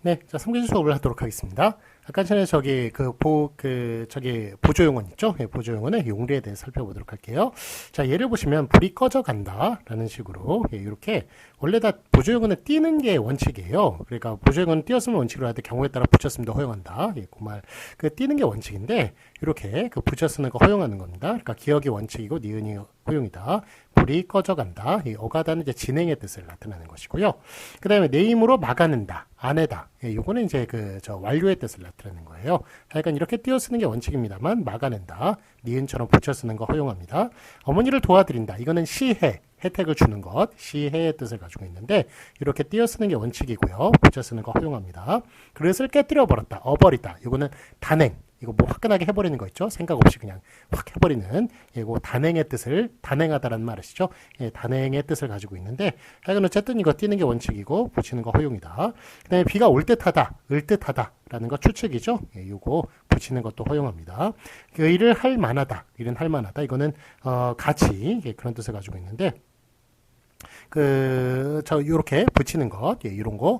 네, 자, 3교시 수업을 하도록 하겠습니다. 아까 전에 보조용언 있죠? 예, 보조용언의 용례에 대해서 살펴보도록 할게요. 자, 예를 보시면, 불이 꺼져 간다. 라는 식으로, 예, 이렇게, 원래 다 보조용언은 띄는 게 원칙이에요. 그러니까, 보조용언은 띄었으면 원칙으로 하되 경우에 따라 붙였음도 허용한다. 예, 그 말, 띄는 게 원칙인데, 이렇게, 붙여 쓰는 거 허용하는 겁니다. 그러니까, 기억이 원칙이고, 니은이 허용이다. 불이 꺼져 간다. 이 어가다는 이제 진행의 뜻을 나타내는 것이고요. 그 다음에 내 힘으로 막아낸다. 안에다. 예, 요거는 이제 완료의 뜻을 나타내는 거예요. 하여간 이렇게 띄어 쓰는 게 원칙입니다만, 막아낸다. 니은처럼 붙여 쓰는 거 허용합니다. 어머니를 도와드린다. 이거는 시해. 혜택을 주는 것. 시해의 뜻을 가지고 있는데, 이렇게 띄어 쓰는 게 원칙이고요. 붙여 쓰는 거 허용합니다. 그릇을 깨뜨려 버렸다. 어버리다. 이거는 단행. 이거 뭐 화끈하게 해버리는 거 있죠? 생각 없이 그냥 확 해버리는, 이거 단행의 뜻을, 단행하다라는 말이시죠? 예, 단행의 뜻을 가지고 있는데, 하여간 어쨌든 이거 띄는 게 원칙이고, 붙이는 거 허용이다. 그 다음에 비가 올 듯하다, 을 듯하다, 라는 거 추측이죠? 예, 요거 붙이는 것도 허용합니다. 그 일을 할 만하다, 일은 할 만하다. 이거는, 가치, 예, 그런 뜻을 가지고 있는데, 요렇게 붙이는 것, 예, 이런 거,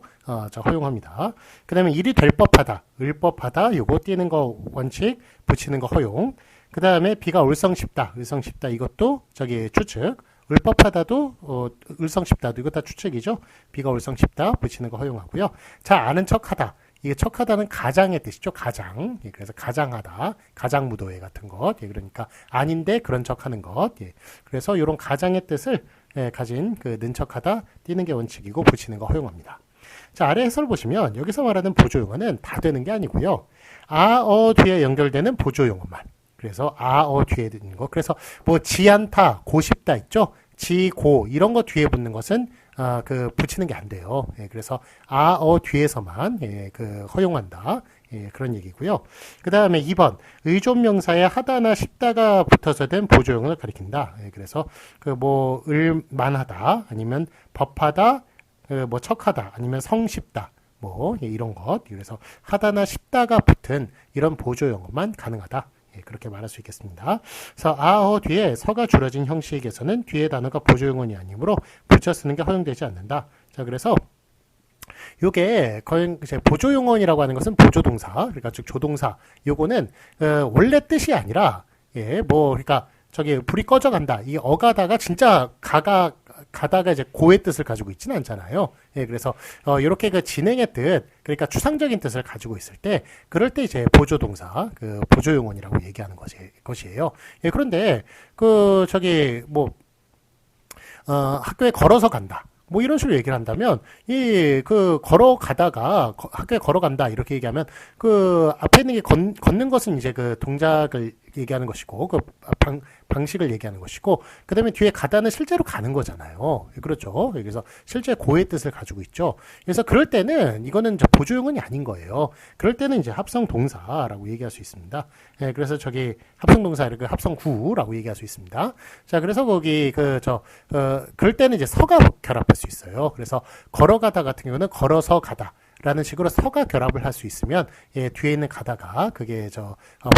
허용합니다. 그 다음에 일이 될 법하다, 을 법하다, 요거 띄는 거 원칙, 붙이는 거 허용. 그 다음에 비가 올성쉽다, 을성쉽다, 이것도 추측. 을 법하다도, 을성쉽다도, 이거 다 추측이죠. 비가 올성쉽다, 붙이는 거 허용하고요. 자, 아는 척하다. 이게 척하다는 가장의 뜻이죠. 가장. 예, 그래서 가장하다. 가장무도회 같은 것. 예, 그러니까 아닌데 그런 척하는 것. 예, 그래서 이런 가장의 뜻을 가진 는척하다, 띄는 게 원칙이고 붙이는 거 허용합니다. 자, 아래 해설 보시면 여기서 말하는 보조용어는 다 되는 게 아니고요. 아, 어 뒤에 연결되는 보조용어만. 그래서 아, 어 뒤에 있는 거. 그래서 뭐 지않다, 고싶다 있죠? 지, 고 이런 거 뒤에 붙는 것은 붙이는 게 안 돼요. 예, 그래서 아, 어 뒤에서만 허용한다. 예, 그런 얘기고요. 그 다음에 2번 의존명사에 하다나 싶다가 붙어서 된 보조용어를 가리킨다. 예, 그래서 을만하다 아니면 법하다, 척하다 아니면 성쉽다 예, 이런 것. 그래서 하다나 싶다가 붙은 이런 보조용어만 가능하다. 예, 그렇게 말할 수 있겠습니다. 그래서 아어 뒤에 서가 줄여진 형식에서는 뒤에 단어가 보조용어이 아니므로 붙여 쓰는 게 허용되지 않는다. 자, 그래서 요게 보조용언이라고 하는 것은 보조동사, 그러니까 즉 조동사. 요거는 원래 뜻이 아니라 그러니까 불이 꺼져 간다. 이 어가다가 진짜 가다가 이제 고의 뜻을 가지고 있지는 않잖아요. 예, 그래서 이렇게 진행의 뜻, 그러니까 추상적인 뜻을 가지고 있을 때, 그럴 때 이제 보조동사, 보조용언이라고 얘기하는 것이에요. 예, 그런데 학교에 걸어서 간다. 뭐 이런 식으로 얘기를 한다면 걸어가다가 학교에 걸어간다 이렇게 얘기하면 앞에 있는 게 걷는 것은 이제 동작을 얘기하는 것이고 방식을 얘기하는 것이고 그다음에 뒤에 가다는 실제로 가는 거잖아요. 그렇죠. 그래서 실제 고의 뜻을 가지고 있죠. 그래서 그럴 때는 이거는 보조용언이 아닌 거예요. 그럴 때는 이제 합성 동사라고 얘기할 수 있습니다. 예, 그래서 합성 동사를 합성구라고 얘기할 수 있습니다. 자, 그래서 그럴 때는 이제 서가 결합할 수 있어요. 그래서 걸어가다 같은 경우는 걸어서 가다. 라는 식으로 서가 결합을 할 수 있으면 뒤에 있는 가다가 그게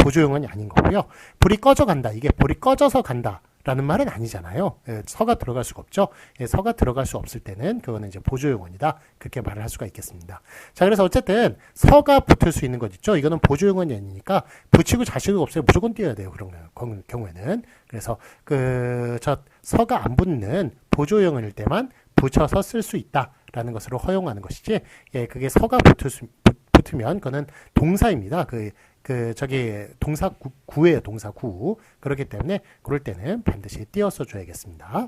보조용언이 아닌 거고요. 불이 꺼져 간다. 이게 불이 꺼져서 간다. 라는 말은 아니잖아요. 서가 들어갈 수가 없죠. 서가 들어갈 수 없을 때는 그거는 이제 보조용언이다. 그렇게 말을 할 수가 있겠습니다. 자, 그래서 어쨌든 서가 붙을 수 있는 것 있죠. 이거는 보조용언이 아니니까 붙이고 자식이 없어요. 무조건 띄어야 돼요. 그런 경우에는. 그래서 서가 안 붙는 보조용언일 때만 붙여서 쓸 수 있다라는 것으로 허용하는 것이지, 그게 서가 붙으면 그거는 동사입니다. 동사구예요, 동사구. 그렇기 때문에 그럴 때는 반드시 띄어서 줘야겠습니다.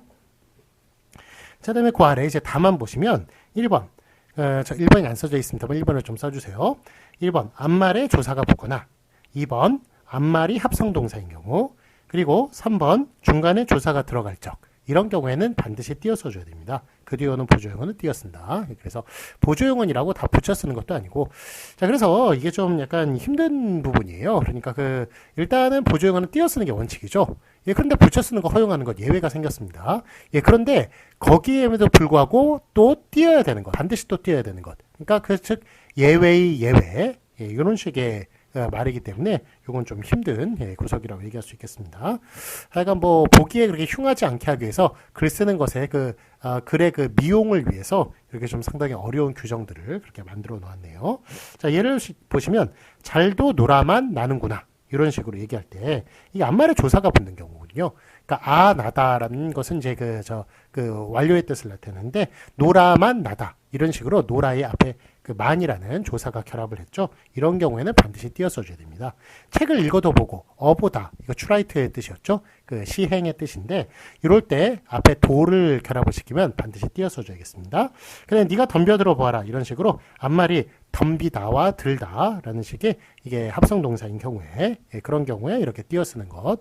자, 다음에 그 아래 이제 답만 보시면 1번. 1번이 안 써져 있습니다만 1번을 좀 써주세요. 1번, 앞말에 조사가 붙거나 2번, 앞말이 합성동사인 경우 그리고 3번, 중간에 조사가 들어갈 적 이런 경우에는 반드시 띄어서 줘야 됩니다. 그 뒤에 오는 보조용어는 띄어 쓴다. 그래서 보조용어이라고 다 붙여 쓰는 것도 아니고, 자, 그래서 이게 좀 약간 힘든 부분이에요. 그러니까 일단은 보조용어는 띄어 쓰는 게 원칙이죠. 예, 그런데 붙여 쓰는 거 허용하는 것 예외가 생겼습니다. 예, 그런데 거기에도 불구하고 또 띄어야 되는 것, 반드시 또 띄어야 되는 것. 그러니까 즉 예외의 예외, 이런 식의 말이기 때문에 이건 좀 힘든 구석이라고 얘기할 수 있겠습니다. 하여간 뭐 보기에 그렇게 흉하지 않게 하기 위해서 글 쓰는 것에 글의 그 미용을 위해서 이렇게 좀 상당히 어려운 규정들을 그렇게 만들어 놓았네요. 자, 예를 보시면 잘도 놀아만 나는구나. 이런 식으로 얘기할 때, 이 앞말에 조사가 붙는 경우거든요. 그러니까, 나다라는 것은 이제 완료의 뜻을 나타내는데, 노라만 나다. 이런 식으로 노라의 앞에 만이라는 조사가 결합을 했죠. 이런 경우에는 반드시 띄어 써줘야 됩니다. 책을 읽어도 보고, 어보다. 이거 추라이트의 뜻이었죠. 시행의 뜻인데, 이럴 때 앞에 도를 결합을 시키면 반드시 띄어 써줘야겠습니다. 그냥 네가 덤벼들어 보아라. 이런 식으로 앞말이 덤비다와 들다라는 식의 이게 합성 동사인 경우에 그런 경우에 이렇게 띄어 쓰는 것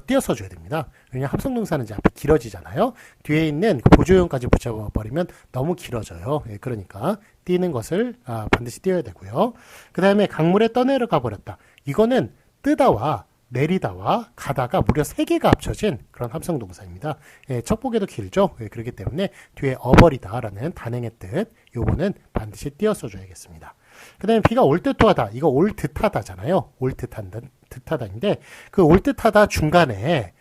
띄어 써줘야 됩니다. 왜냐하면 합성 동사는 이제 앞에 길어지잖아요. 뒤에 있는 보조형까지 붙여버리면 너무 길어져요. 그러니까 띄는 것을 반드시 띄어야 되고요. 그 다음에 강물에 떠내려가 버렸다. 이거는 뜨다와 내리다와 가다가 무려 3개가 합쳐진 그런 합성 동사입니다. 첫 보기에도 길죠. 그렇기 때문에 뒤에 어버리다라는 단행의 뜻, 요거는 반드시 띄어 써줘야겠습니다. 그 다음에 비가 올 듯하다. 이거 올 듯하다잖아요. 올 듯하다인데 그 올 듯하다 중간에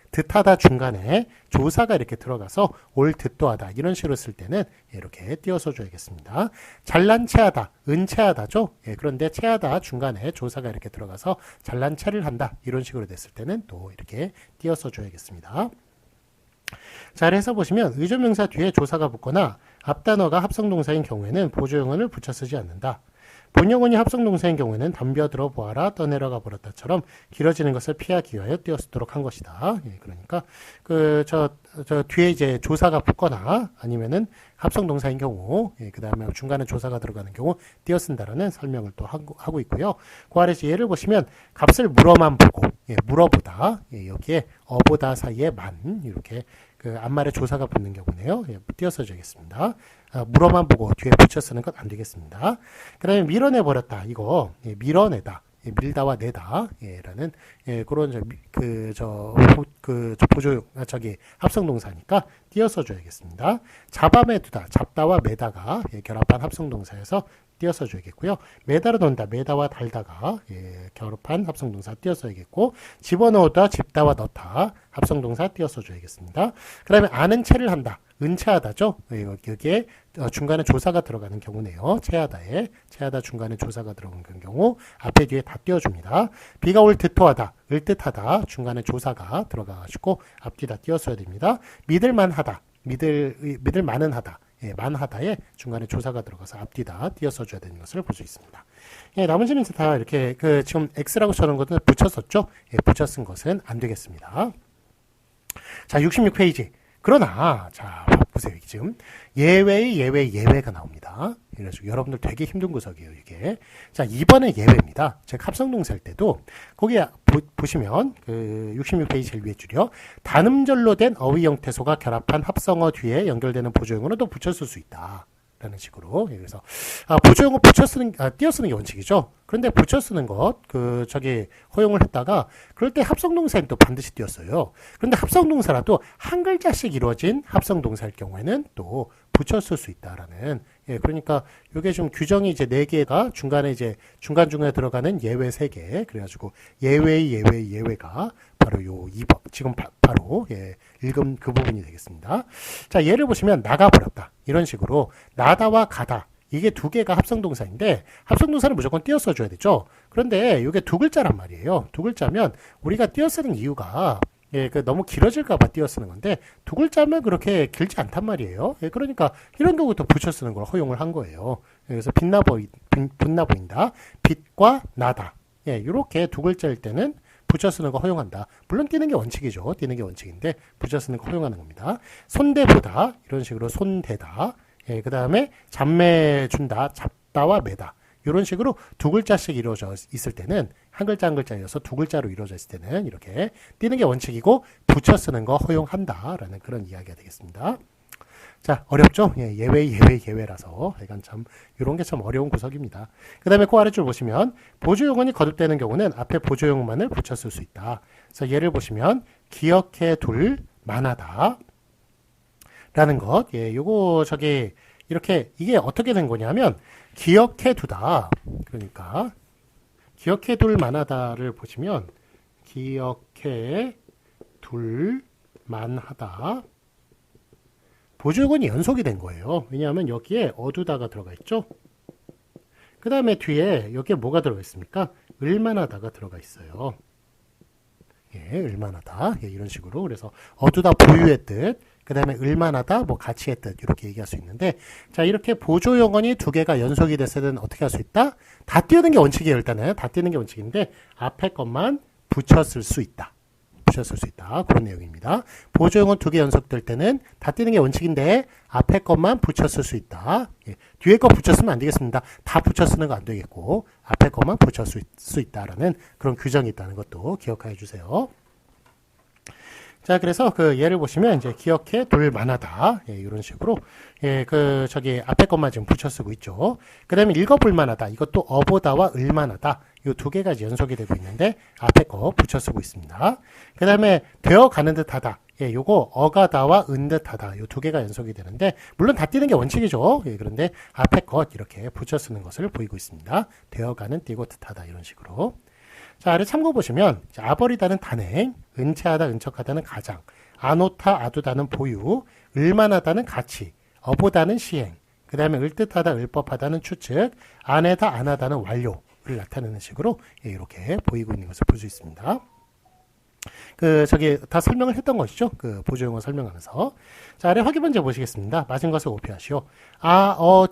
조사가 이렇게 들어가서 올 듯도하다 이런 식으로 쓸 때는 이렇게 띄어서 줘야겠습니다. 잘난 체하다, 은체하다죠. 그런데 체하다 중간에 조사가 이렇게 들어가서 잘난 체를 한다 이런 식으로 됐을 때는 또 이렇게 띄어서 줘야겠습니다. 자, 그래서 보시면 의조명사 뒤에 조사가 붙거나 앞단어가 합성동사인 경우에는 보조용언을 붙여 쓰지 않는다. 본용언이 합성동사인 경우에는 덤벼들어 보아라, 떠내려가 버렸다처럼 길어지는 것을 피하기 위하여 띄어 쓰도록 한 것이다. 그러니까 뒤에 이제 조사가 붙거나 아니면은 합성동사인 경우, 그 다음에 중간에 조사가 들어가는 경우 띄어 쓴다라는 설명을 또 하고 있고요. 그 아래서 예를 보시면 값을 물어만 보고, 물어보다, 여기에 어보다 사이에 만 이렇게 앞말에 조사가 붙는 경우네요. 띄어 써줘야겠습니다. 물어만 보고 뒤에 붙여 쓰는 건 안 되겠습니다. 그 다음에 밀어내 버렸다. 이거 밀어내다. 밀다와 내다. 라는 그런 합성동사니까 띄어 써줘야겠습니다. 잡아매 두다. 잡다와 매다가 결합한 합성동사여서 띄어 써줘야겠고요. 매다로 넣는다. 매다와 달다가 결합한 합성동사 띄어 써야겠고, 집어넣었다. 집다와 넣다. 합성동사 띄어 써줘야겠습니다. 그 다음에 아는 체를 한다. 은체하다죠. 여기에 중간에 조사가 들어가는 경우네요. 체하다 중간에 조사가 들어가는 경우 앞에 뒤에 다 띄워줍니다. 비가 올 듯하다, 을 듯하다 중간에 조사가 들어가가지고 앞뒤 다 띄웠어야 됩니다. 믿을만하다, 믿을만은 하다. 만하다에 중간에 조사가 들어가서 앞뒤 다 띄어써줘야 되는 것을 볼 수 있습니다. 나머지는 다 이렇게 지금 X라고 쳐놓은 것은 붙였었죠. 붙여 쓴 것은 안 되겠습니다. 자, 66페이지. 그러나 자 보세요. 지금 예외가 나옵니다. 그래서 여러분들 되게 힘든 구석이에요. 이게. 자, 이번에 예외입니다. 즉 합성동사 할 때도 거기에 보시면 66페이지 제일 위에 줄이요. 단음절로 된 어휘 형태소가 결합한 합성어 뒤에 연결되는 보조용어는 또 붙였을 수 있다. 라는 식으로. 그래서 보조용어 띄어 쓰는 게 원칙이죠. 그런데 붙여 쓰는 것 허용을 했다가 그럴 때 합성동사는 또 반드시 띄었어요. 그런데 합성동사라도 한 글자씩 이루어진 합성동사일 경우에는 또 붙여 쓸 수 있다라는. 그러니까 이게 좀 규정이 이제 4개가 중간에 이제 중간중간에 들어가는 예외 3개. 그래가지고 예외가 바로 요 2번. 지금 바로 읽은 그 부분이 되겠습니다. 자, 예를 보시면 나가버렸다. 이런 식으로 나다와 가다. 이게 2개가 합성동사인데 합성동사는 무조건 띄어 써줘야 되죠. 그런데 이게 2글자란 말이에요. 2글자면 우리가 띄어 쓰는 이유가 너무 길어질까봐 띄어 쓰는 건데 2글자면 그렇게 길지 않단 말이에요. 그러니까 이런 경우도 붙여 쓰는 걸 허용을 한 거예요. 그래서 빛나 보인다. 빛과 나다. 이렇게 2글자일 때는 붙여 쓰는 거 허용한다. 물론 띄는 게 원칙이죠. 띄는 게 원칙인데 붙여 쓰는 거 허용하는 겁니다. 손대보다 이런 식으로 손대다. 그 다음에 잡매준다. 잡다와 매다. 이런 식으로 2글자씩 이루어져 있을 때는 한 글자 한 글자여서 2글자로 이루어져 있을 때는 이렇게 띄는 게 원칙이고 붙여 쓰는 거 허용한다라는 그런 이야기가 되겠습니다. 자, 어렵죠? 예외라서 약간 참 이런 게 참 어려운 구석입니다. 그 다음에 그 아래줄 보시면 보조용언이 거듭되는 경우는 앞에 보조용언만을 붙여 쓸 수 있다. 그래서 예를 보시면 기억해 둘 만하다 라는 것. 요거 이렇게 이게 어떻게 된 거냐면 기억해 두다. 그러니까 기억해 둘 만하다를 보시면 기억해 둘 만하다. 보조요건이 연속이 된 거예요. 왜냐하면 여기에 어두다가 들어가 있죠. 그 다음에 뒤에 여기에 뭐가 들어가 있습니까? 을만하다가 들어가 있어요. 예, 을만하다. 예, 이런 식으로. 그래서 어두다 보유의 뜻, 그 다음에 을만하다, 뭐 가치의 뜻, 이렇게 얘기할 수 있는데, 자, 이렇게 보조용언이 두 개가 연속이 됐을 때는 어떻게 할 수 있다? 다 띄우는 게 원칙이에요, 일단은. 다 띄우는 게 원칙인데, 앞에 것만 붙였을 수 있다. 붙였을 수 있다. 그런 내용입니다. 보조용언 두 개 연속될 때는 다 띄는 게 원칙인데, 앞에 것만 붙였을 수 있다. 예, 뒤에 거 붙였으면 안 되겠습니다. 다 붙여 쓰는 거 안 되겠고, 앞에 것만 붙였을 수 있다라는 그런 규정이 있다는 것도 기억해 주세요. 자, 그래서 그 예를 보시면 이제 기억해 둘 만하다. 예, 이런 식으로. 예, 그 저기 앞에 것만 지금 붙여 쓰고 있죠. 그다음에 읽어볼 만하다. 이것도 어보다와 을만하다. 이 두 개가 연속이 되고 있는데 앞에 거 붙여 쓰고 있습니다. 그다음에 되어 가는 듯하다. 예, 요거 어가다와 은듯하다. 요 두 개가 연속이 되는데 물론 다 띄는 게 원칙이죠. 예, 그런데 앞에 것 이렇게 붙여 쓰는 것을 보이고 있습니다. 되어가는 띄고 듯하다 이런 식으로. 자, 아래 참고 보시면 아버리다는 단행, 은채하다, 은척하다는 가장, 아노타, 아두다는 보유, 을만하다는 가치, 어보다는 시행, 그 다음에 을듯하다, 을법하다는 추측, 안해다, 안하다는 완료를 나타내는 식으로 이렇게 보이고 있는 것을 볼 수 있습니다. 그 저기 다 설명을 했던 것이죠. 그 보조용어 설명하면서. 자, 아래 확인 문제 보시겠습니다. 맞은 것을 오피하시오.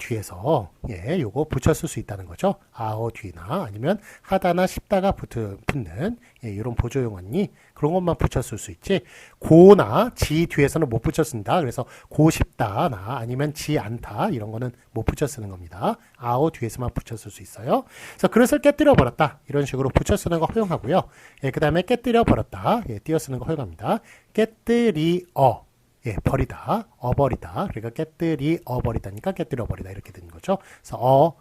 뒤에서 요거 붙였을 수 있다는 거죠. 뒤나 아니면 하다나 싶다가 붙는 이런 보조용어니 그런 것만 붙였을 수 있지. 고나 지 뒤에서는 못 붙여 쓴다. 그래서 고 싶다나 아니면 지 않다 이런 거는 못 붙여 쓰는 겁니다. 뒤에서만 붙였을 수 있어요. 그래서 그릇을 깨뜨려 버렸다. 이런 식으로 붙여 쓰는 거 허용하고요. 그 다음에 깨뜨려 버렸다. 띄어 쓰는 거 허용합니다. 깨뜨리어. 버리다, 어버리다. 그러니까 깨뜨리어 버리다니까 깨뜨려 버리다 이렇게 되는 거죠. 그래서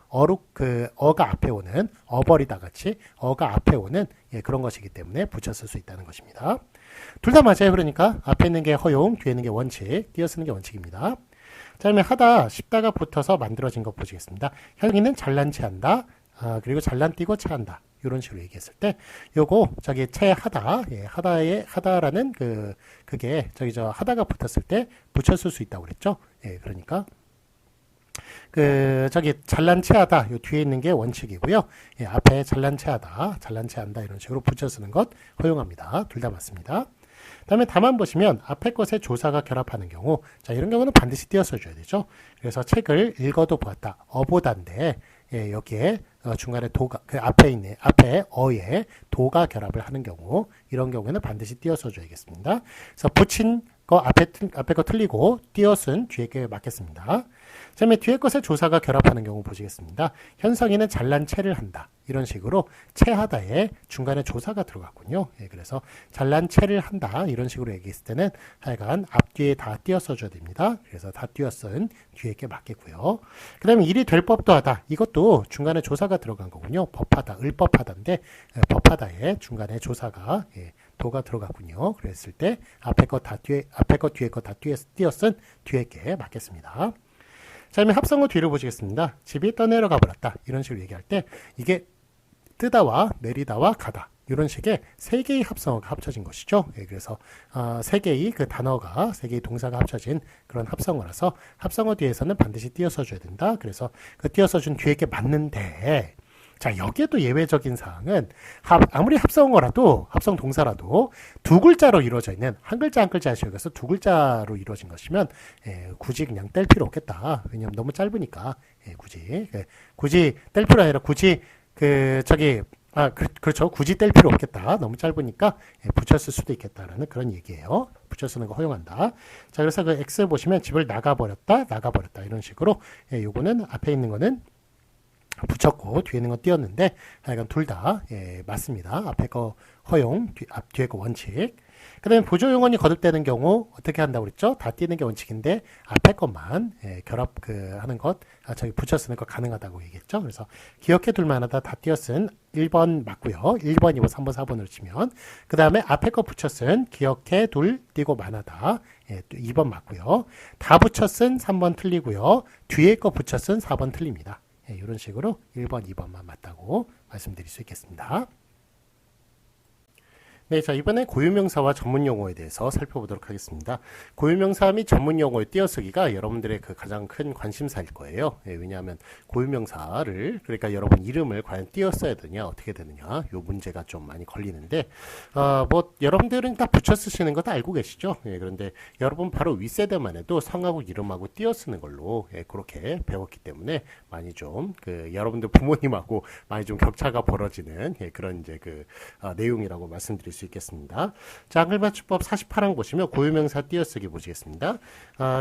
어가 앞에 오는 어버리다 같이 어가 앞에 오는 그런 것이기 때문에 붙였을 수 있다는 것입니다. 둘 다 맞아요. 그러니까 앞에 있는 게 허용, 뒤에 있는 게 원칙, 띄어 쓰는 게 원칙입니다. 자, 그러면 하다, 싶다가 붙어서 만들어진 것 보시겠습니다. 현이는 잘난 체한다. 그리고 잘난 띄고 체한다. 이런 식으로 얘기했을 때, 요거, 체하다, 하다라는 그게, 하다가 붙었을 때 붙였을 수 있다고 그랬죠. 그러니까, 잘난 체하다, 요 뒤에 있는 게 원칙이고요. 앞에 잘난 체하다, 잘난 체한다, 이런 식으로 붙여 쓰는 것 허용합니다. 둘 다 맞습니다. 다음에 다만 보시면 앞에 것에 조사가 결합하는 경우, 자, 이런 경우는 반드시 띄어 써줘야 되죠. 그래서 책을 읽어도 보았다. 어보다인데, 여기에 중간에 도가 앞에 어에 도가 결합을 하는 경우 이런 경우에는 반드시 띄어 써줘야겠습니다. 그래서 붙인 거 앞에 거 틀리고 띄어 쓴 뒤에 게 맞겠습니다. 그다음에 뒤에 것에 조사가 결합하는 경우 보시겠습니다. 현성이는 잘난 체를 한다. 이런 식으로 체하다에 중간에 조사가 들어갔군요. 그래서 잘난 체를 한다. 이런 식으로 얘기했을 때는 하여간 앞뒤에 다 띄어 써줘야 됩니다. 그래서 다 띄어 쓴 뒤에 게 맞겠고요. 그 다음에 일이 될 법도 하다. 이것도 중간에 조사가 들어간 거군요. 법하다, 을법하다인데 법하다에 중간에 조사가 도가 들어갔군요. 그랬을 때 앞에 거 뒤에 거 다 띄어 쓴 뒤에 게 맞겠습니다. 자, 그러면 합성어 뒤를 보시겠습니다. 집이 떠내려가 버렸다. 이런 식으로 얘기할 때 이게 뜨다와 내리다와 가다. 이런 식의 세 개의 합성어가 합쳐진 것이죠. 그래서 세 개의 그 단어가 세 개의 동사가 합쳐진 그런 합성어라서 합성어 뒤에서는 반드시 띄어 써줘야 된다. 그래서 그 띄어 써준 뒤에 게 맞는데 자, 여기에 또 예외적인 사항은 아무리 합성어라도 합성 동사라도 두 글자로 이루어져 있는 한 글자 한 글자씩 여기서 두 글자로 이루어진 것이면 굳이 그냥 뗄 필요 없겠다. 왜냐면 너무 짧으니까 굳이 뗄 필요 아니라 굳이 그렇죠. 굳이 뗄 필요 없겠다. 너무 짧으니까 붙였을 수도 있겠다라는 그런 얘기예요. 붙여쓰는 거 허용한다. 자, 그래서 그 X 보시면 집을 나가버렸다 이런 식으로 요거는 앞에 있는 거는 붙였고 뒤에 있는 건 띄었는데 하여간 둘 다 맞습니다. 앞에 거 허용, 뒤에 거 원칙. 그 다음에 보조용언이 거듭되는 경우 어떻게 한다고 그랬죠? 다 띄는 게 원칙인데 앞에 것만 결합 하는 것, 저기 붙여 쓰는 거 가능하다고 얘기했죠. 그래서 기억해 둘 만하다 다 띄어 쓴 1번 맞고요. 1번, 2번, 3번, 4번으로 치면 그 다음에 앞에 거 붙여 쓴 기억해 둘 띄고 만하다 2번 맞고요. 다 붙여 쓴 3번 틀리고요. 뒤에 거 붙여 쓴 4번 틀립니다. 이런 식으로 1번, 2번만 맞다고 말씀드릴 수 있겠습니다. 네, 자, 이번에 고유명사와 전문용어에 대해서 살펴보도록 하겠습니다. 고유명사 및 전문용어의 띄어쓰기가 여러분들의 그 가장 큰 관심사일 거예요. 왜냐하면 고유명사를, 그러니까 여러분 이름을 과연 띄어써야 되냐, 어떻게 되느냐, 요 문제가 좀 많이 걸리는데, 뭐, 여러분들은 다 붙여 쓰시는 거 다 알고 계시죠? 그런데 여러분 바로 윗세대만 해도 성하고 이름하고 띄어쓰는 걸로, 그렇게 배웠기 때문에 많이 좀, 여러분들 부모님하고 많이 좀 격차가 벌어지는, 그런 이제 내용이라고 말씀드릴 수 있겠습니다. 자, 한글맞춤법 48항 보시면 고유명사 띄어쓰기 보시겠습니다.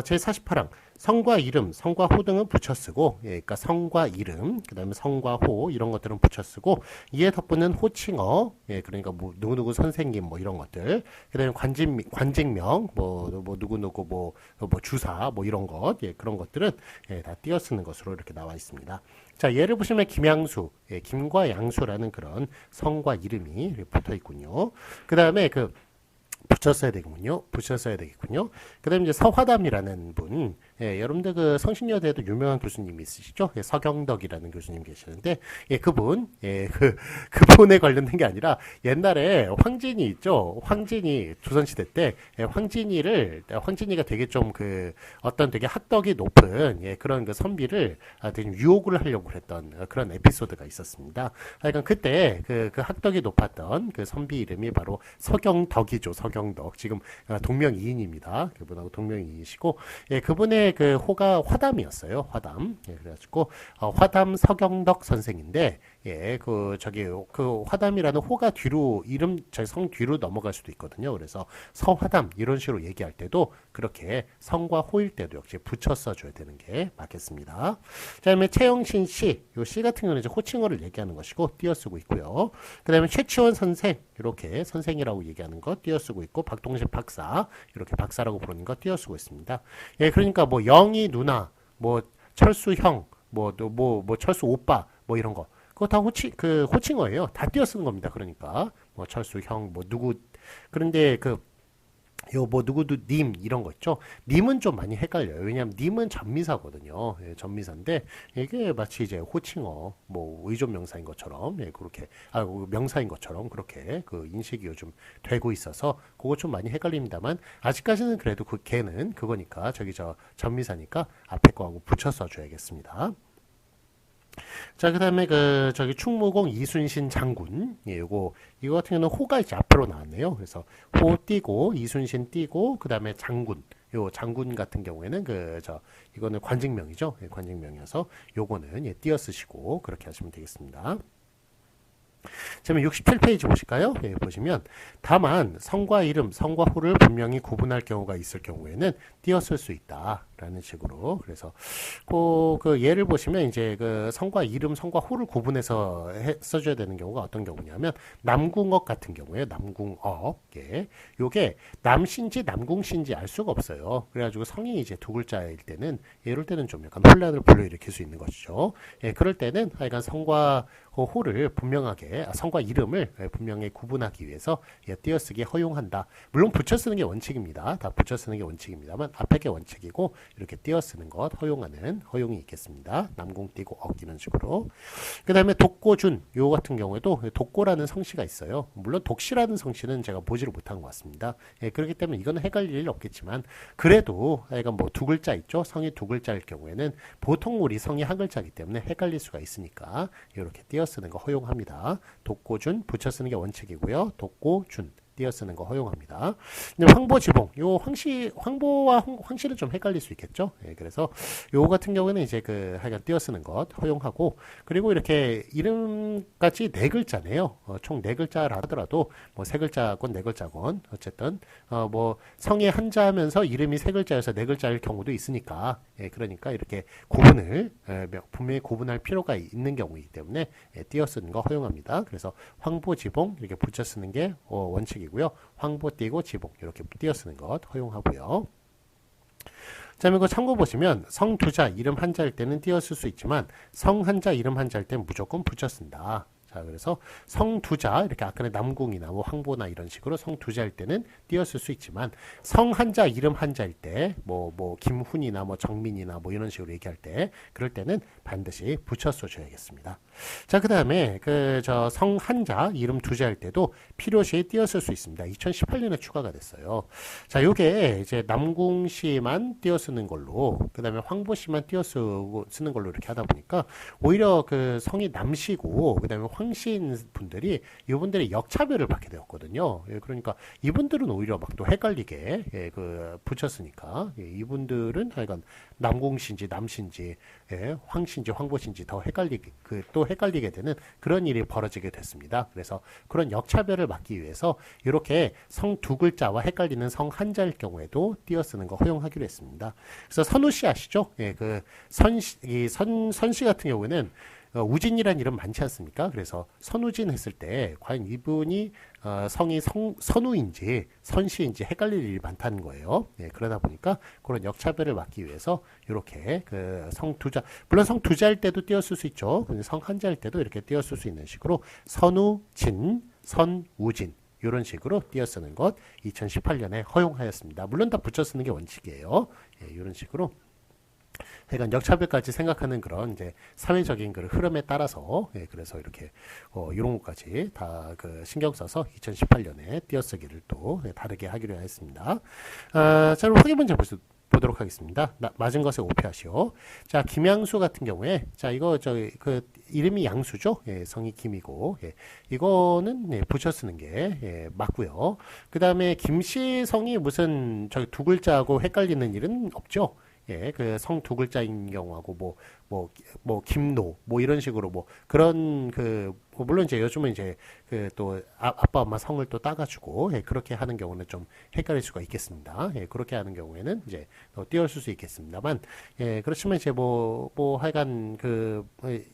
제 48항 성과 이름, 성과 호 등은 붙여쓰고, 그러니까 성과 이름, 그 다음에 성과 호 이런 것들은 붙여쓰고 이에 덧붙는 호칭어, 그러니까 뭐 누구누구 선생님 뭐 이런 것들, 그 다음에 관직명, 뭐 누구누구 뭐 주사 뭐 이런 것, 그런 것들은 다 띄어쓰는 것으로 이렇게 나와 있습니다. 자, 예를 보시면 김양수, 김과 양수라는 그런 성과 이름이 이렇게 붙어 있군요. 그 다음에 붙였어야 되겠군요. 그 다음에 이제 서화담이라는 분, 여러분들 성신여대에도 유명한 교수님이 있으시죠? 서경덕이라는 교수님 계시는데, 그분, 그분에 관련된 게 아니라 옛날에 황진이 있죠? 황진이 조선시대 때 황진이가 되게 좀 어떤 되게 학덕이 높은 그런 선비를 되게 유혹을 하려고 했던 그런 에피소드가 있었습니다. 그러니까 그때 그 학덕이 높았던 그 선비 이름이 바로 서경덕이죠. 서경덕. 지금 동명이인입니다. 그분하고 동명이인이시고, 그분의 그 호가 화담이었어요. 화담. 그래가지고 화담 서경덕 선생인데, 그 화담이라는 호가 뒤로 성 뒤로 넘어갈 수도 있거든요. 그래서 서화담 이런 식으로 얘기할 때도 그렇게 성과 호일 때도 역시 붙여 써줘야 되는 게 맞겠습니다. 그 다음에 최영신 씨, 요 씨 같은 경우는 이제 호칭어를 얘기하는 것이고 띄어쓰고 있고요. 그 다음에 최치원 선생, 이렇게 선생이라고 얘기하는 거 띄어쓰고 있고, 박동신 박사, 이렇게 박사라고 부르는 거 띄어쓰고 있습니다. 그러니까 뭐 영희 누나, 뭐 철수 형, 뭐 철수 오빠, 뭐 이런 거. 그거 다 호칭어예요. 다 띄어쓰는 겁니다. 그러니까 뭐 철수 형, 뭐 누구. 그런데 뭐 누구도 님 이런 거 있죠. 님은 좀 많이 헷갈려요. 왜냐하면 님은 전미사거든요. 전미사인데 이게 마치 이제 호칭어, 뭐 의존명사인 것처럼 그렇게 명사인 것처럼 그렇게 인식이 요즘 되고 있어서 그거 좀 많이 헷갈립니다만, 아직까지는 그래도 걔는 그거니까 전미사니까 앞에 거하고 붙여 써줘야겠습니다. 자, 그 다음에 충무공 이순신 장군. 이거 같은 경우는 호가 이제 앞으로 나왔네요. 그래서 호 띄고, 이순신 띄고, 그 다음에 장군. 요 장군 같은 경우에는 이거는 관직명이죠. 관직명이어서 요거는 띄어 쓰시고 그렇게 하시면 되겠습니다. 자, 67페이지 보실까요? 보시면 다만 성과 이름, 성과 호를 분명히 구분할 경우가 있을 경우에는 띄어쓸 수 있다라는 식으로. 그래서 예를 보시면 이제 성과 이름, 성과 호를 구분해서 써줘야 되는 경우가 어떤 경우냐면 남궁업 같은 경우에요. 남궁업. 요게 남신지 남궁신지 알 수가 없어요. 그래가지고 성이 이제 두 글자일 때는 이럴 때는 좀 약간 혼란을 불러일으킬 수 있는 것이죠. 그럴 때는 하여간 성과 호를 분명하게, 성과 이름을 분명히 구분하기 위해서 띄어쓰기 허용한다. 물론 붙여 쓰는 게 원칙입니다. 다 붙여 쓰는 게 원칙입니다만 앞에 게 원칙이고 이렇게 띄어 쓰는 것 허용이 있겠습니다. 남궁 띄고 이런 식으로. 그 다음에 독고준, 요 같은 경우에도 독고라는 성씨가 있어요. 물론 독시라는 성씨는 제가 보지를 못한 것 같습니다. 그렇기 때문에 이거는 헷갈릴 일 없겠지만, 그래도 약간 뭐 두 글자 있죠. 성이 두 글자일 경우에는 보통 우리 성이 한 글자이기 때문에 헷갈릴 수가 있으니까 이렇게 띄어 쓰는 거 허용합니다. 독고준 붙여 쓰는 게 원칙이고요. 독고준 띄어 쓰는 거 허용합니다. 황보지봉, 요 황보와 황씨는 좀 헷갈릴 수 있겠죠. 그래서 요 같은 경우는 이제 하여간 띄어 쓰는 것 허용하고, 그리고 이렇게 이름까지 네 글자네요. 총 네 글자라 하더라도 뭐 세 글자건 네 글자건 어쨌든 뭐 성이 한자하면서 이름이 세 글자여서 네 글자일 경우도 있으니까, 그러니까 이렇게 구분을 분명히 구분할 필요가 있는 경우이기 때문에 띄어 쓰는 거 허용합니다. 그래서 황보지봉 이렇게 붙여 쓰는 게 원칙. 원칙이고요. 황보 띄고 지봉 이렇게 띄어쓰는 것 허용하고요. 자, 이거 참고 보시면 성 두자 이름 한자일 때는 띄어쓸 수 있지만 성 한자 이름 한자일 때는 무조건 붙여 쓴다. 자, 그래서 성두자 이렇게 아까는 남궁이나 뭐 황보나 이런 식으로 성두자일 때는 띄었을 수 있지만 성 한자 이름 한자일 때 뭐 김훈이나 뭐 정민이나 뭐 이런 식으로 얘기할 때 그럴 때는 반드시 붙여서 줘야겠습니다. 자, 그다음에 그 저 성 한자 이름 두자일 때도 필요시 띄었을 수 있습니다. 2018년에 추가가 됐어요. 자, 요게 이제 남궁시만 띄어쓰는 걸로 그다음에 황보시만 띄어쓰는 걸로 이렇게 하다 보니까 오히려 그 성이 남시고 그다음에 황시인 분들이 이분들이 역차별을 받게 되었거든요. 예, 그러니까 이분들은 오히려 막 또 헷갈리게 예, 그 붙였으니까 예, 이분들은 하여간 남궁시인지 남시인지 예, 황시인지 황보시인지 더 헷갈리게 또 헷갈리게 되는 그런 일이 벌어지게 됐습니다. 그래서 그런 역차별을 막기 위해서 이렇게 성 두 글자와 헷갈리는 성 한자일 경우에도 띄어쓰는 거 허용하기로 했습니다. 그래서 선우씨 아시죠? 예, 그 선씨 같은 경우에는 우진이라는 이름 많지 않습니까? 그래서 선우진 했을 때 과연 이분이 성이 선우인지 선씨인지 헷갈릴 일이 많다는 거예요. 예, 그러다 보니까 그런 역차별을 막기 위해서 이렇게 그 성두자 물론 성두자일 때도 띄었을 수 있죠. 근데 성 한자일 때도 이렇게 띄었을 수 있는 식으로 선우진, 선우진 이런 식으로 띄어쓰는 것 2018년에 허용하였습니다. 물론 다 붙여 쓰는 게 원칙이에요. 예, 이런 식으로 그러니까 역차별까지 생각하는 그런 이제 사회적인 그 흐름에 따라서 예, 그래서 이렇게 이런 것까지 다 그 신경 써서 2018년에 띄어쓰기를 또 다르게 하기로 했습니다. 자, 그럼 확인 문제 보도록 하겠습니다. 맞은 것에 오피하시오. 자, 김양수 같은 경우에 자 이거 그 이름이 양수죠. 예, 성이 김이고 예, 이거는 예, 붙여 쓰는 게 예, 맞고요. 그 다음에 김씨 성이 무슨 저기 두 글자하고 헷갈리는 일은 없죠. 예, 그 성 두 글자인 경우하고 뭐 김노 뭐 이런 식으로 뭐 그런 뭐 물론 이제 요즘은 이제 그 또 아빠 엄마 성을 또 따가지고 예, 그렇게 하는 경우는 좀 헷갈릴 수가 있겠습니다. 예, 그렇게 하는 경우에는 이제 띄어쓸 수 있겠습니다만 예, 그렇지만 이제 뭐 하여간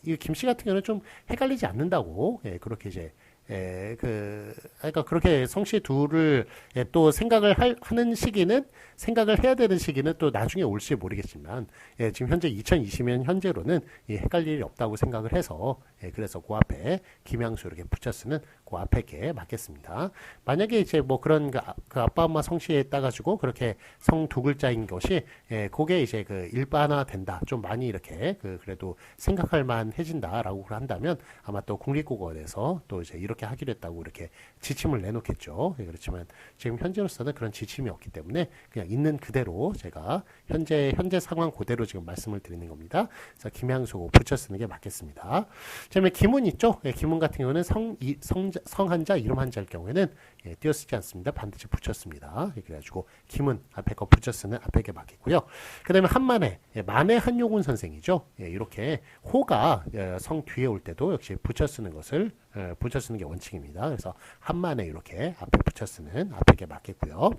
이 김씨 같은 경우는 좀 헷갈리지 않는다고 예, 그렇게 이제 예, 그러니까 그렇게 성씨 둘을 예, 또 생각을 하는 시기는 생각을 해야 되는 시기는 또 나중에 올지 모르겠지만 예, 지금 현재 2020년 현재로는 예, 헷갈릴 일이 없다고 생각을 해서 예, 그래서 그 앞에 김양수 이렇게 붙여 쓰는 그 앞에 게 맞겠습니다. 만약에 이제 뭐 그런 그 아빠 엄마 성씨에 따가지고 그렇게 성 두 글자인 것이 예, 그게 이제 그 일반화 된다. 좀 많이 이렇게 그래도 생각할 만해진다라고 한다면 아마 또 국립국어원에서 또 이제 이렇게 하기로 했다고 이렇게 지침을 내놓겠죠. 예, 그렇지만 지금 현재로서는 그런 지침이 없기 때문에 그냥 있는 그대로 제가 현재 상황 그대로 지금 말씀을 드리는 겁니다. 그래서 김양수 붙여 쓰는 게 맞겠습니다. 그다음에 기문 있죠. 예, 기문 같은 경우는 성 한자 이름 한자일 경우에는 예, 띄어쓰지 않습니다. 반드시 붙였습니다. 예, 그래가지고 기문 앞에 거 붙여 쓰는 앞에 게 맞겠고요. 그다음에 한만해 예, 만해 한용운 선생이죠. 예, 이렇게 호가 성 뒤에 올 때도 역시 붙여 쓰는 것을 붙여 쓰는 게 원칙입니다. 그래서 한만에 이렇게 앞에 붙여 쓰는 앞에 게 맞겠고요.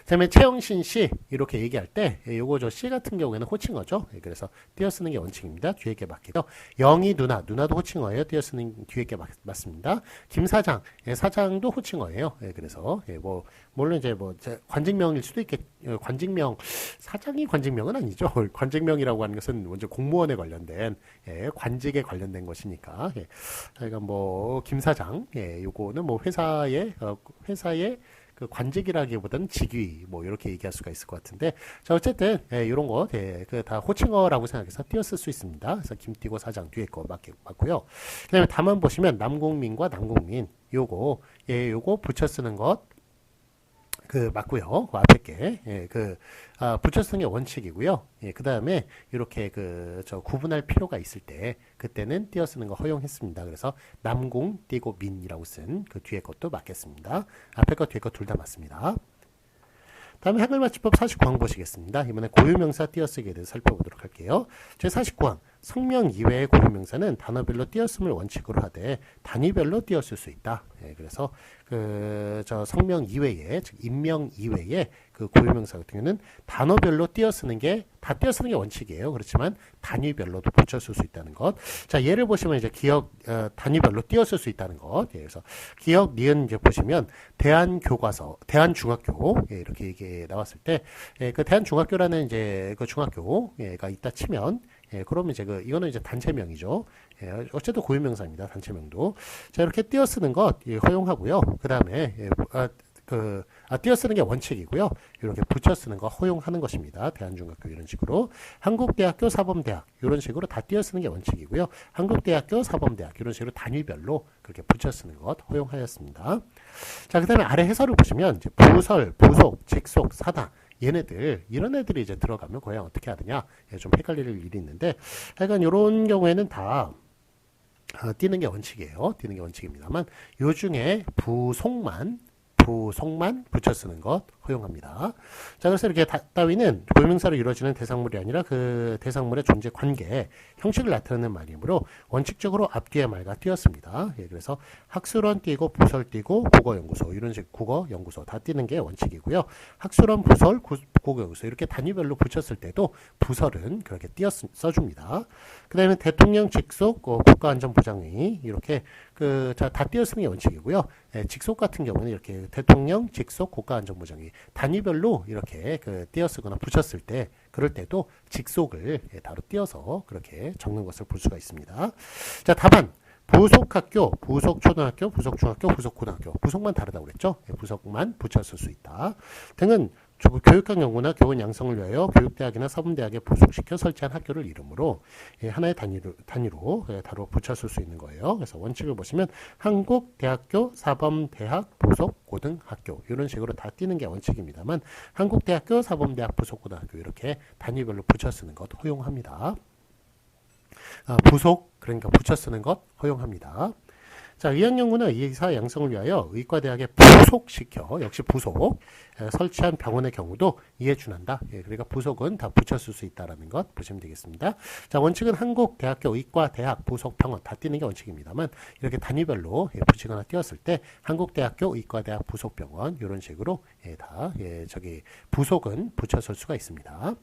그다음에 최영신 씨 이렇게 얘기할 때 요거 저 씨 같은 경우에는 호칭어죠. 그래서 띄어쓰는 게 원칙입니다. 뒤에 게 맞겠죠. 영희 누나도 호칭어예요. 띄어쓰는 뒤에 게 맞습니다. 김 사장 사장도 호칭어예요. 그래서 뭐 물론 이제 뭐 관직명일 수도 있겠 관직명 사장이 관직명은 아니죠. 관직명이라고 하는 것은 먼저 공무원에 관련된 관직에 관련된 것이니까 그러니까 뭐 김 사장 요거는 뭐 회사의 그 관직이라기보다는 직위 뭐 이렇게 얘기할 수가 있을 것 같은데 자 어쨌든 이런 거 다 호칭어라고 생각해서 띄어쓸 수 있습니다. 그래서 김띠고 사장 뒤에 거 맞고요. 그다음에 다만 보시면 남궁민과 남궁민 요거 붙여 쓰는 것 맞고요. 그 앞에 게 붙여 쓰는 게 원칙이고요. 그 다음에 이렇게 구분할 필요가 있을 때 그때는 띄어쓰는 거 허용했습니다. 그래서 남궁 띄고 민이라고 쓴 그 뒤에 것도 맞겠습니다. 앞에 거 뒤에 거 둘 다 맞습니다. 다음에 한글맞춤법 49항 보시겠습니다. 이번에 고유명사 띄어쓰기에 대해서 살펴보도록 할게요. 제49항 성명 이외의 고유명사는 단어별로 띄어쓰기를 원칙으로 하되 단위별로 띄어쓸 수 있다. 그래서 성명 이외에 즉 인명 이외에 그 고유명사 같은 경우는 단어별로 띄어쓰는 게 다 띄어쓰는 게 원칙이에요. 그렇지만 단위별로도 붙였을 수 있다는 것. 자, 예를 보시면 이제 기억 단위별로 띄었을 수 있다는 것. 예, 그래서 기억 니은 이제 보시면 대한교과서, 대한중학교 예, 이렇게 이게 나왔을 때 그 대한중학교라는 이제 그 중학교가 있다 치면 그러면 이제 이거는 이제 단체명이죠. 어쨌든 고유명사입니다. 단체명도. 자, 이렇게 띄어쓰는 것 허용하고요. 그 다음에 띄어쓰는 게 원칙이고요. 이렇게 붙여쓰는 거 허용하는 것입니다. 대한중학교 이런 식으로. 한국대학교, 사범대학 이런 식으로 다 띄어쓰는 게 원칙이고요. 한국대학교, 사범대학 이런 식으로 단위별로 그렇게 붙여쓰는 것 허용하였습니다. 자, 그 다음에 아래 해설을 보시면 이제 부설, 부속, 직속, 사다 얘네들 이런 애들이 이제 들어가면 과연 어떻게 하느냐 좀 헷갈릴 일이 있는데 하여간 이런 경우에는 다 띄는 게 원칙이에요. 띄는 게 원칙입니다만 요 중에 부속만 붙여 쓰는 것 허용합니다. 자, 그래서 이렇게 따위는 고유명사로 이루어지는 대상물이 아니라 그 대상물의 존재 관계, 형식을 나타내는 말이므로 원칙적으로 앞뒤의 말과 띄었습니다. 예, 그래서 학술원 띄고 부설 띄고 국어연구소 이런 식 국어연구소 다 띄는 게 원칙이고요. 학술원, 부설, 국어연구소 이렇게 단위별로 붙였을 때도 부설은 그렇게 써줍니다. 그 다음에 대통령 직속 국가안전보장위 이렇게 다 띄어쓰는 게 원칙이고요. 예, 직속 같은 경우는 이렇게 대통령 직속 국가안전보장위 단위별로 이렇게 띄어쓰거나 붙였을 때 그럴 때도 직속을 따로 띄어서 그렇게 적는 것을 볼 수가 있습니다. 자, 답안 부속학교, 부속초등학교, 부속중학교, 부속고등학교 부속만 다르다고 그랬죠. 예, 부속만 붙였을 수 있다 등은 교육학 연구나 교원 양성을 위하여 교육대학이나 사범대학에 부속시켜 설치한 학교를 이름으로 하나의 단위로 다루 붙였을 수 있는 거예요. 그래서 원칙을 보시면 한국대학교, 사범대학, 부속고등학교 이런 식으로 다 띄는 게 원칙입니다만 한국대학교, 사범대학, 부속고등학교 이렇게 단위별로 붙여 쓰는 것 허용합니다. 부속 그러니까 붙여 쓰는 것 허용합니다. 자, 의학연구는 의사 양성을 위하여 의과대학에 부속시켜 역시 부속 설치한 병원의 경우도 이에 준한다. 예, 그러니까 부속은 다 붙였을 수 있다는 것 보시면 되겠습니다. 자, 원칙은 한국대학교, 의과대학, 부속병원 다 띄는 게 원칙입니다만 이렇게 단위별로 붙이거나 띄었을 때 한국대학교, 의과대학, 부속병원 이런 식으로 부속은 붙였을 수가 있습니다.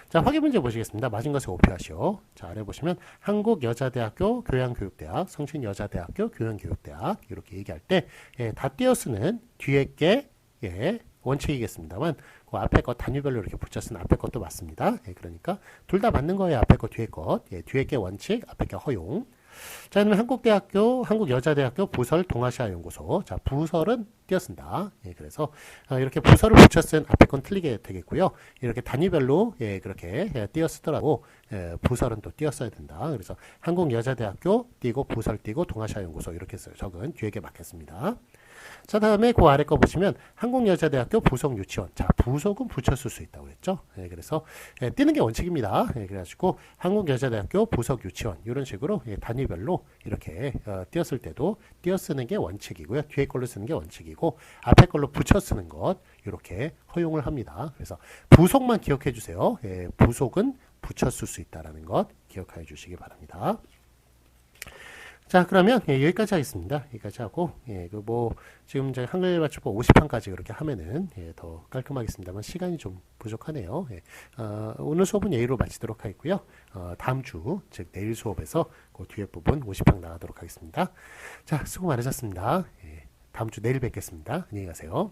자, 확인 문제 보시겠습니다. 맞은 것을 오표하시오. 자, 아래 보시면 한국여자대학교 교양교육대학, 성신여자대학교 교양교육대학 이렇게 얘기할 때 다 띄어쓰는 뒤에 게 원칙이겠습니다만 그 앞에 것 단위별로 이렇게 붙였으면 앞에 것도 맞습니다. 그러니까 둘 다 맞는 거예요. 앞에 것, 뒤에 것. 뒤에 게 원칙, 앞에 게 허용. 자, 그러면 한국대학교, 한국여자대학교 부설 동아시아연구소. 자, 부설은 띄어쓴다. 그래서 이렇게 부설을 붙였으면 앞에 건 틀리게 되겠고요. 이렇게 단위별로 그렇게 띄어쓰더라도 부설은 또 띄었어야 된다. 그래서 한국여자대학교 띄고 부설 띄고 동아시아연구소 이렇게 적은 뒤에 게 맞겠습니다. 자, 다음에 그 아래 거 보시면 한국여자대학교 부속유치원. 자, 부속은 붙였을 수 있다고 그랬죠. 그래서 띄는 게 원칙입니다. 그래가지고 한국여자대학교 부속유치원 이런 식으로 단위별로 이렇게 띄었을 때도 띄어쓰는 게 원칙이고요. 뒤에 걸로 쓰는 게 원칙이고 앞에 걸로 붙여 쓰는 것 이렇게 허용을 합니다. 그래서 부속만 기억해 주세요. 부속은 붙였을 수 있다는 것 기억해 주시기 바랍니다. 자, 그러면 여기까지 하겠습니다. 여기까지 하고 지금 저희 한글 맞춤법 50판까지 그렇게 하면은 더 깔끔하겠습니다만 시간이 좀 부족하네요. 오늘 수업은 여기로 마치도록 하겠고요. 다음 주, 즉 내일 수업에서 그 뒤에 부분 50판 나가도록 하겠습니다. 자, 수고 많으셨습니다. 다음 주 내일 뵙겠습니다. 안녕히 가세요.